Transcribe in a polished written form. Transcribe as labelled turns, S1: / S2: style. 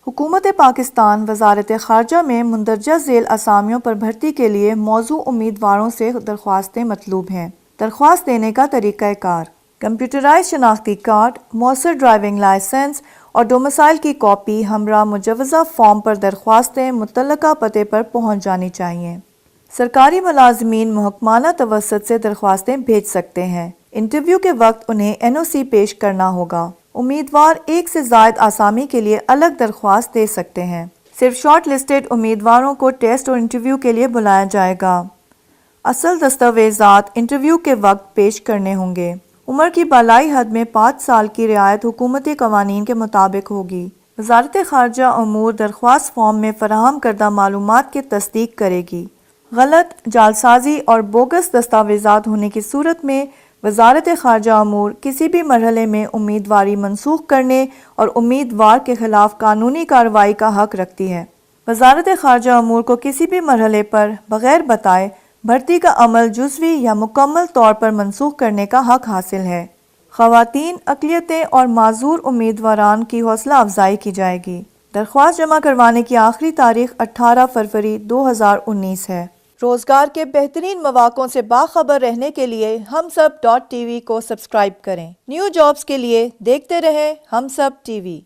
S1: حکومت پاکستان وزارت خارجہ میں مندرجہ ذیل اسامیوں پر بھرتی کے لیے موزوں امیدواروں سے درخواستیں مطلوب ہیں۔ درخواست دینے کا طریقہ کار: کمپیوٹرائز شناختی کارڈ، مؤثر ڈرائیونگ لائسنس اور ڈومیسائل کی کاپی ہمراہ مجوزہ فارم پر درخواستیں متعلقہ پتے پر پہنچ جانی چاہئیں۔ سرکاری ملازمین محکمانہ توسط سے درخواستیں بھیج سکتے ہیں۔ انٹرویو کے وقت انہیں NOC پیش کرنا ہوگا۔ امیدوار ایک سے زائد آسامی کے لیے الگ درخواست دے سکتے ہیں۔ صرف شارٹ لسٹڈ امیدواروں کو ٹیسٹ اور انٹرویو کے لیے بلایا جائے گا۔ اصل دستاویزات انٹرویو کے وقت پیش کرنے ہوں گے۔ عمر کی بالائی حد میں 5 سال کی رعایت حکومتی قوانین کے مطابق ہوگی۔ وزارت خارجہ امور درخواست فارم میں فراہم کردہ معلومات کی تصدیق کرے گی۔ غلط، جعلسازی اور بوگس دستاویزات ہونے کی صورت میں وزارت خارجہ امور کسی بھی مرحلے میں امیدواری منسوخ کرنے اور امیدوار کے خلاف قانونی کارروائی کا حق رکھتی ہے۔ وزارت خارجہ امور کو کسی بھی مرحلے پر بغیر بتائے بھرتی کا عمل جزوی یا مکمل طور پر منسوخ کرنے کا حق حاصل ہے۔ خواتین، اقلیتیں اور معذور امیدواران کی حوصلہ افزائی کی جائے گی۔ درخواست جمع کروانے کی آخری تاریخ 18 فروری 2019 ہے۔ روزگار کے بہترین مواقعوں سے باخبر رہنے کے لیے ہم سب .TV کو سبسکرائب کریں۔ نیو جابز کے لیے دیکھتے رہیں ہم سب TV۔